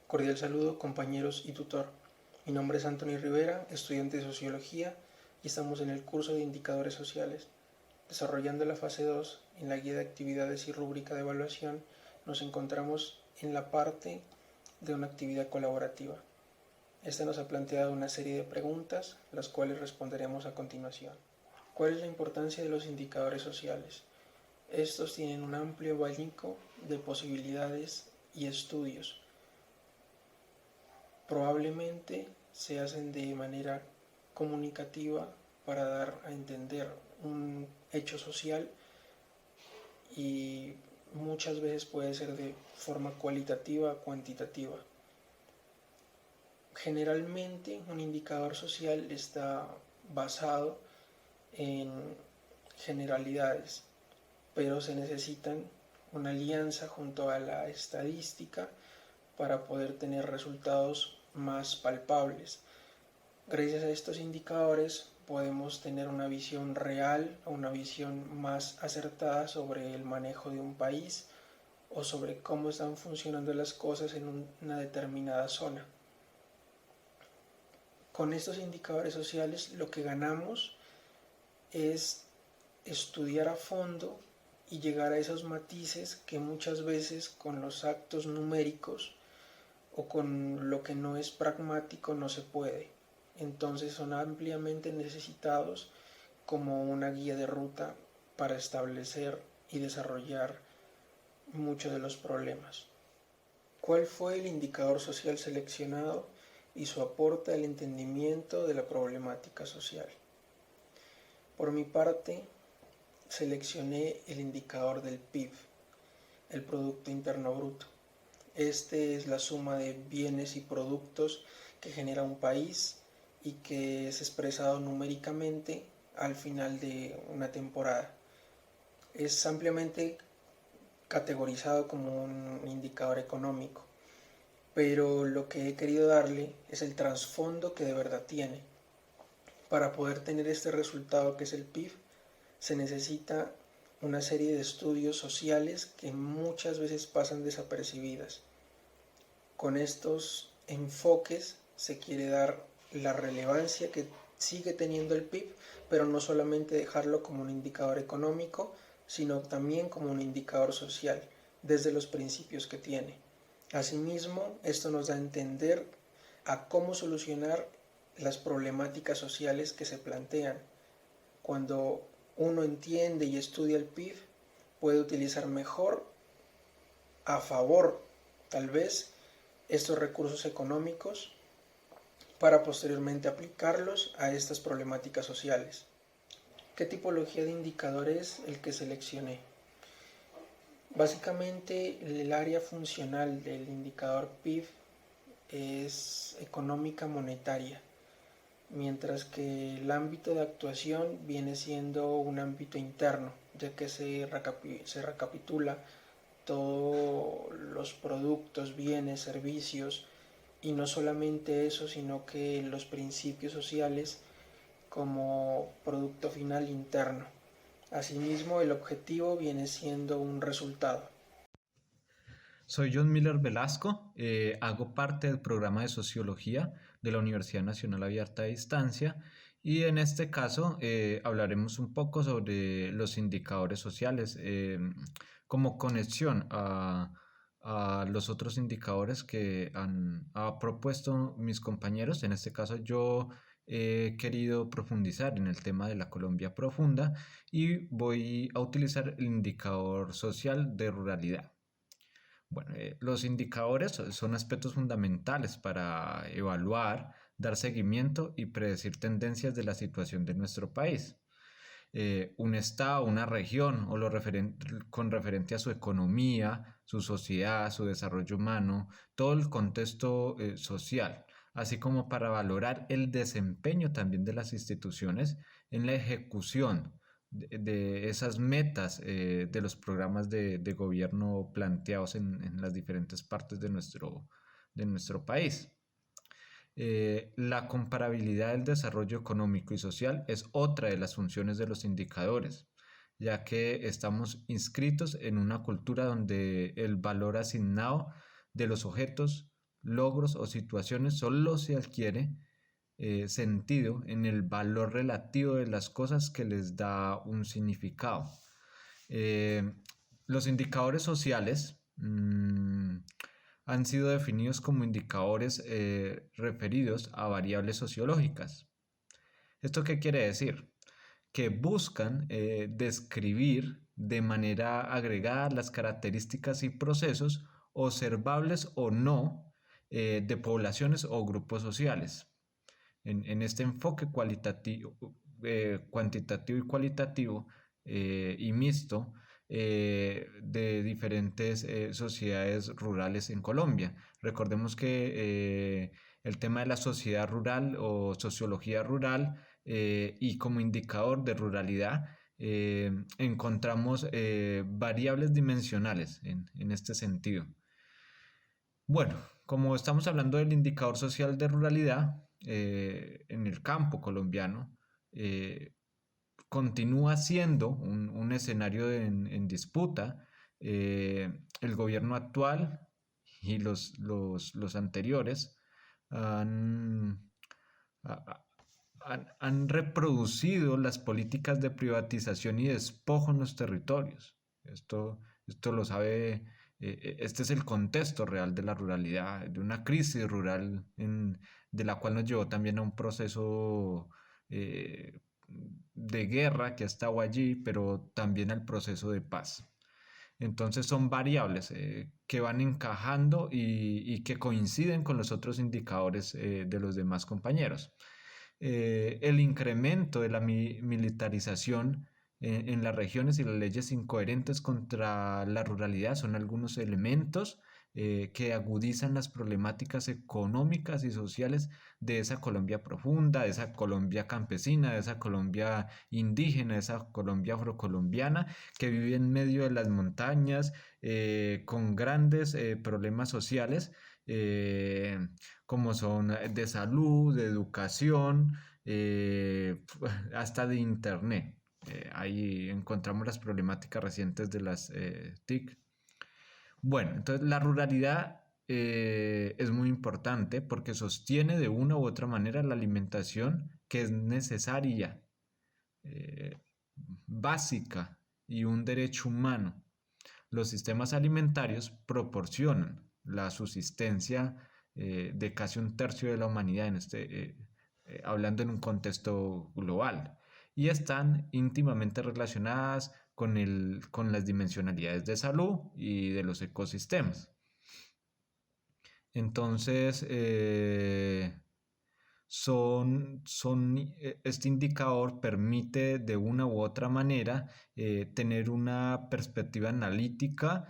Cordial saludo, compañeros y tutor. Mi nombre es Anthony Rivera, estudiante de Sociología, y estamos en el curso de Indicadores Sociales. Desarrollando la fase 2 en la guía de actividades y rúbrica de evaluación, nos encontramos en la parte de una actividad colaborativa. Esta nos ha planteado una serie de preguntas, las cuales responderemos a continuación. ¿Cuál es la importancia de los indicadores sociales? Estos tienen un amplio abanico de posibilidades y estudios. Probablemente se hacen de manera comunicativa para dar a entender un hecho social y muchas veces puede ser de forma cualitativa o cuantitativa. Generalmente un indicador social está basado en generalidades, pero se necesitan una alianza junto a la estadística para poder tener resultados más palpables. Gracias a estos indicadores podemos tener una visión real o una visión más acertada sobre el manejo de un país o sobre cómo están funcionando las cosas en una determinada zona. Con estos indicadores sociales lo que ganamos es estudiar a fondo y llegar a esos matices que muchas veces con los actos numéricos o con lo que no es pragmático no se puede. Entonces son ampliamente necesitados como una guía de ruta para establecer y desarrollar muchos de los problemas. ¿Cuál fue el indicador social seleccionado y su aporte al entendimiento de la problemática social? Por mi parte, seleccioné el indicador del PIB, el Producto Interno Bruto. Este es la suma de bienes y productos que genera un país y que es expresado numéricamente al final de una temporada. Es ampliamente categorizado como un indicador económico, pero lo que he querido darle es el trasfondo que de verdad tiene. Para poder tener este resultado que es el PIB, se necesita una serie de estudios sociales que muchas veces pasan desapercibidas. Con estos enfoques se quiere dar la relevancia que sigue teniendo el PIB, pero no solamente dejarlo como un indicador económico, sino también como un indicador social, desde los principios que tiene. Asimismo, esto nos da a entender a cómo solucionar las problemáticas sociales que se plantean. Cuando uno entiende y estudia el PIB, puede utilizar mejor, a favor, tal vez, estos recursos económicos para posteriormente aplicarlos a estas problemáticas sociales. ¿Qué tipología de indicador es el que seleccioné? Básicamente el área funcional del indicador PIB es económica monetaria, mientras que el ámbito de actuación viene siendo un ámbito interno, ya que se recapitula todos los productos, bienes, servicios, y no solamente eso, sino que los principios sociales como producto final interno. Asimismo, el objetivo viene siendo un resultado. Soy John Miller Velasco, hago parte del programa de Sociología de la Universidad Nacional Abierta a Distancia y en este caso hablaremos un poco sobre los indicadores sociales como conexión a los otros indicadores que ha propuesto mis compañeros. En este caso yo he querido profundizar en el tema de la Colombia profunda y voy a utilizar el indicador social de ruralidad. Bueno, los indicadores son aspectos fundamentales para evaluar, dar seguimiento y predecir tendencias de la situación de nuestro país. Un estado, una región o con referente a su economía, su sociedad, su desarrollo humano, todo el contexto social, así como para valorar el desempeño también de las instituciones en la ejecución de esas metas de los programas de gobierno planteados en las diferentes partes de nuestro país. La comparabilidad del desarrollo económico y social es otra de las funciones de los indicadores, ya que estamos inscritos en una cultura donde el valor asignado de los objetos, logros o situaciones solo se adquiere sentido en el valor relativo de las cosas que les da un significado. Eh, los indicadores sociales han sido definidos como indicadores referidos a variables sociológicas. ¿Esto qué quiere decir? Que buscan describir de manera agregada las características y procesos observables o no de poblaciones o grupos sociales. En este enfoque cuantitativo y cualitativo y mixto de diferentes sociedades rurales en Colombia. Recordemos que el tema de la sociedad rural o sociología rural y como indicador de ruralidad encontramos variables dimensionales en este sentido. Bueno, como estamos hablando del indicador social de ruralidad en el campo colombiano, eh, continúa siendo un escenario en disputa. El gobierno actual y los anteriores han, han reproducido las políticas de privatización y despojo en los territorios. Esto lo sabe, este es el contexto real de la ruralidad, de una crisis rural de la cual nos llevó también a un proceso de guerra que ha estado allí, pero también al proceso de paz. Entonces son variables que van encajando y que coinciden con los otros indicadores de los demás compañeros. El incremento de la militarización en las regiones y las leyes incoherentes contra la ruralidad son algunos elementos que agudizan las problemáticas económicas y sociales de esa Colombia profunda, de esa Colombia campesina, de esa Colombia indígena, de esa Colombia afrocolombiana que vive en medio de las montañas con grandes problemas sociales como son de salud, de educación, hasta de internet. Ahí encontramos las problemáticas recientes de las TIC. Bueno, entonces la ruralidad es muy importante porque sostiene de una u otra manera la alimentación que es necesaria, eh, básica y un derecho humano. Los sistemas alimentarios proporcionan la subsistencia de casi un tercio de la humanidad hablando en un contexto global y están íntimamente relacionadas con las dimensionalidades de salud y de los ecosistemas. Entonces, este indicador permite de una u otra manera tener una perspectiva analítica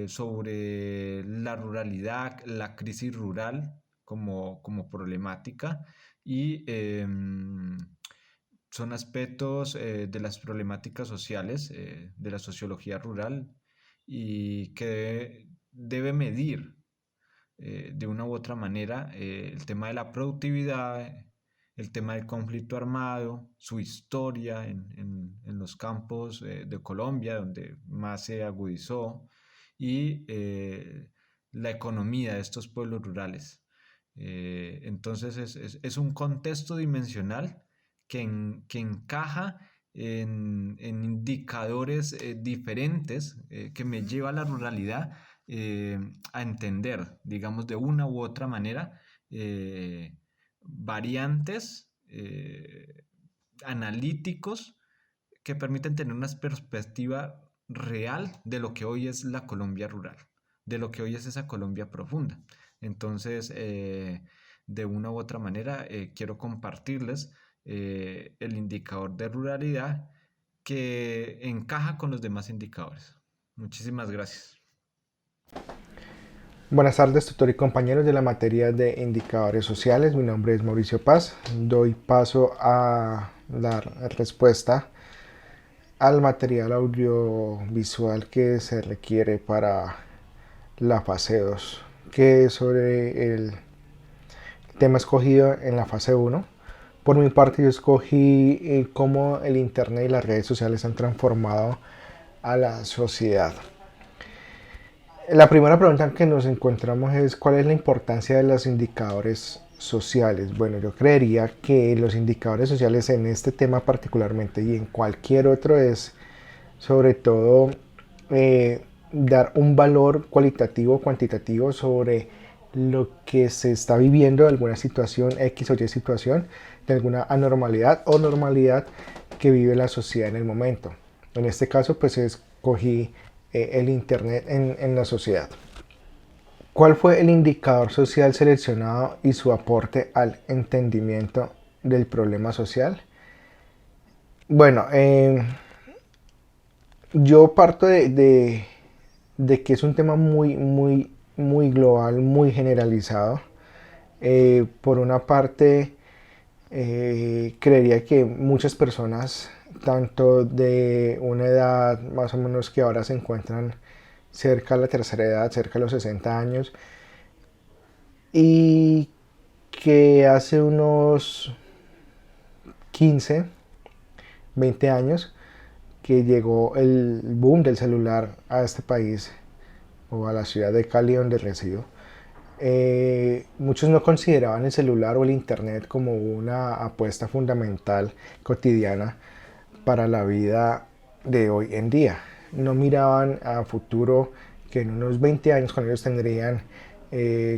sobre la ruralidad, la crisis rural como problemática y son aspectos de las problemáticas sociales de la sociología rural y que debe medir de una u otra manera el tema de la productividad, el tema del conflicto armado, su historia en los campos de Colombia, donde más se agudizó, y la economía de estos pueblos rurales. Entonces es un contexto dimensional que encaja en indicadores diferentes que me lleva a la ruralidad a entender, digamos, de una u otra manera, variantes analíticos que permiten tener una perspectiva real de lo que hoy es la Colombia rural, de lo que hoy es esa Colombia profunda. Entonces, de una u otra manera, quiero compartirles el indicador de ruralidad que encaja con los demás indicadores. Muchísimas gracias. Buenas tardes, tutor y compañeros de la materia de indicadores sociales. Mi nombre es Mauricio Paz. Doy paso a la respuesta al material audiovisual que se requiere para la fase 2, que es sobre el tema escogido en la fase 1. Por mi parte, yo escogí cómo el internet y las redes sociales han transformado a la sociedad. La primera pregunta que nos encontramos es ¿cuál es la importancia de los indicadores sociales? Bueno, yo creería que los indicadores sociales en este tema particularmente y en cualquier otro es sobre todo dar un valor cualitativo o cuantitativo sobre lo que se está viviendo de alguna situación X o Y situación, de alguna anormalidad o normalidad que vive la sociedad en el momento. En este caso, pues escogí el Internet en la sociedad. ¿Cuál fue el indicador social seleccionado y su aporte al entendimiento del problema social? Bueno, yo parto de que es un tema muy global, muy generalizado. Por una parte, creería que muchas personas, tanto de una edad más o menos que ahora se encuentran cerca de la tercera edad, cerca de los 60 años, y que hace unos 15, 20 años que llegó el boom del celular a este país o a la ciudad de Cali donde resido, muchos no consideraban el celular o el internet como una apuesta fundamental cotidiana para la vida de hoy en día. No miraban a futuro que en unos 20 años, cuando ellos tendrían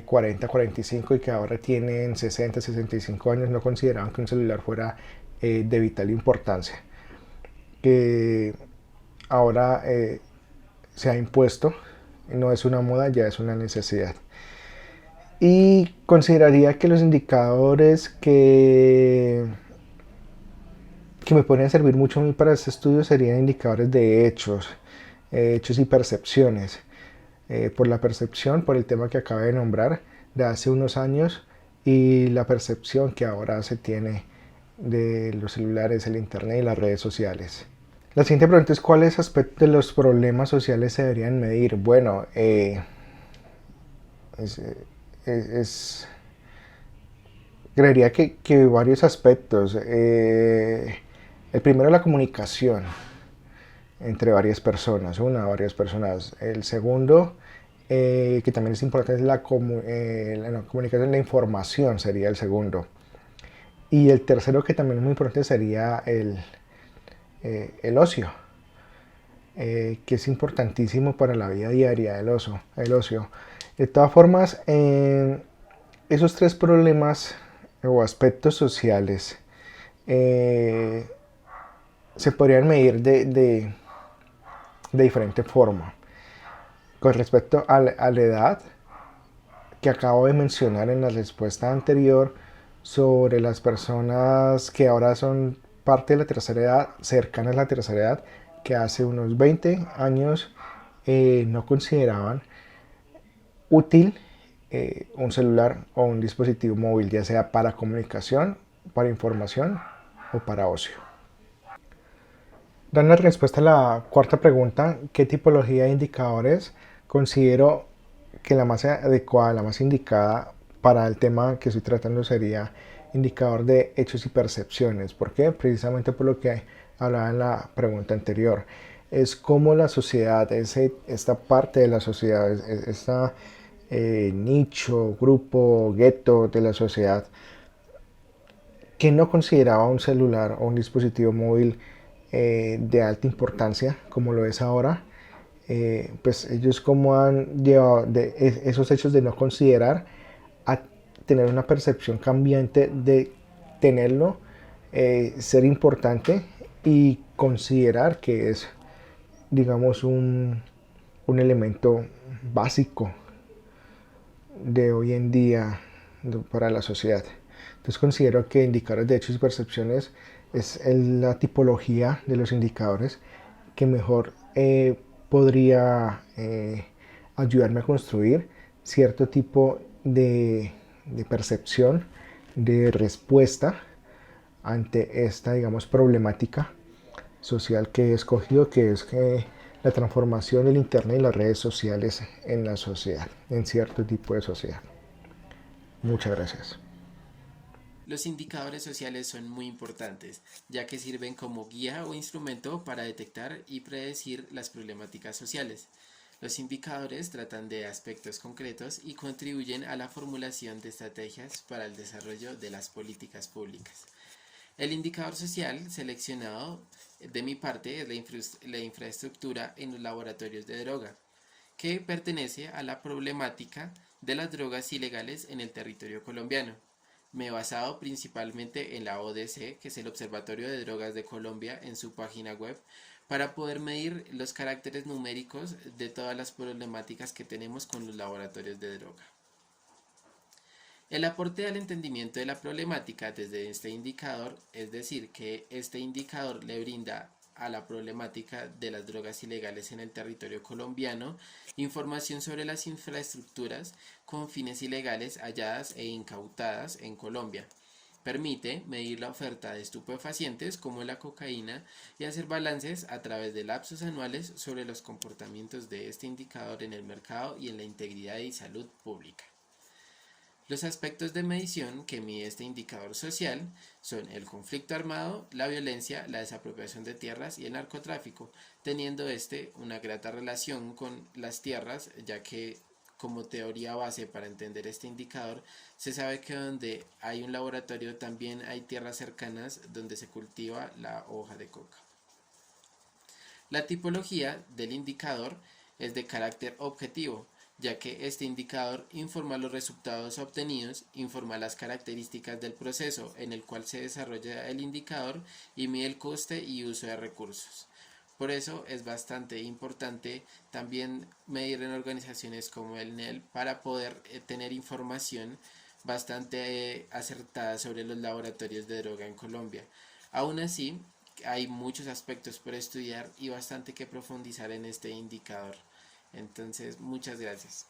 40, 45 y que ahora tienen 60, 65 años, no consideraban que un celular fuera de vital importancia. Que ahora se ha impuesto, no es una moda, ya es una necesidad. Y consideraría que los indicadores que me podrían servir mucho a mí para este estudio serían indicadores de hechos y percepciones. Por la percepción, por el tema que acabé de nombrar, de hace unos años, y la percepción que ahora se tiene de los celulares, el internet y las redes sociales. La siguiente pregunta es ¿cuáles aspectos de los problemas sociales se deberían medir? Bueno, es, creería que varios aspectos. El primero, la comunicación entre varias personas, una o varias personas. El segundo, que también es importante, es la comunicación, la información sería el segundo. Y el tercero, que también es muy importante, sería el ocio, que es importantísimo para la vida diaria, el ocio. De todas formas, esos tres problemas o aspectos sociales se podrían medir de diferente forma. Con respecto a la edad que acabo de mencionar en la respuesta anterior sobre las personas que ahora son parte de la tercera edad, cercanas a la tercera edad, que hace unos 20 años no consideraban útil un celular o un dispositivo móvil, ya sea para comunicación, para información o para ocio. Dando respuesta a la cuarta pregunta, ¿qué tipología de indicadores considero que la más adecuada, la más indicada para el tema que estoy tratando sería indicador de hechos y percepciones? ¿Por qué? Precisamente por lo que hablaba en la pregunta anterior. Es como la sociedad, esta parte de la sociedad, esta nicho, grupo, gueto de la sociedad que no consideraba un celular o un dispositivo móvil de alta importancia como lo es ahora, pues ellos como han llevado esos hechos de no considerar a tener una percepción cambiante de tenerlo, ser importante y considerar que es, digamos, un elemento básico de hoy en día para la sociedad. Entonces considero que indicadores de hechos y percepciones es la tipología de los indicadores que mejor podría ayudarme a construir cierto tipo de percepción, de respuesta ante esta, digamos, problemática social que he escogido, que es la transformación del Internet y las redes sociales en la sociedad, en cierto tipo de sociedad. Muchas gracias. Los indicadores sociales son muy importantes, ya que sirven como guía o instrumento para detectar y predecir las problemáticas sociales. Los indicadores tratan de aspectos concretos y contribuyen a la formulación de estrategias para el desarrollo de las políticas públicas. El indicador social seleccionado de mi parte es la infraestructura en los laboratorios de droga, que pertenece a la problemática de las drogas ilegales en el territorio colombiano. Me he basado principalmente en la ODC, que es el Observatorio de Drogas de Colombia, en su página web, para poder medir los caracteres numéricos de todas las problemáticas que tenemos con los laboratorios de droga. El aporte al entendimiento de la problemática desde este indicador, es decir, que este indicador le brinda a la problemática de las drogas ilegales en el territorio colombiano información sobre las infraestructuras con fines ilegales halladas e incautadas en Colombia. Permite medir la oferta de estupefacientes como la cocaína y hacer balances a través de lapsos anuales sobre los comportamientos de este indicador en el mercado y en la integridad y salud pública. Los aspectos de medición que mide este indicador social son el conflicto armado, la violencia, la desapropiación de tierras y el narcotráfico, teniendo una grata relación con las tierras, ya que como teoría base para entender este indicador, se sabe que donde hay un laboratorio también hay tierras cercanas donde se cultiva la hoja de coca. La tipología del indicador es de carácter objetivo, ya que este indicador informa los resultados obtenidos, informa las características del proceso en el cual se desarrolla el indicador y mide el coste y uso de recursos. Por eso es bastante importante también medir en organizaciones como el NEL para poder tener información bastante acertada sobre los laboratorios de droga en Colombia. Aún así, hay muchos aspectos por estudiar y bastante que profundizar en este indicador. Entonces, muchas gracias.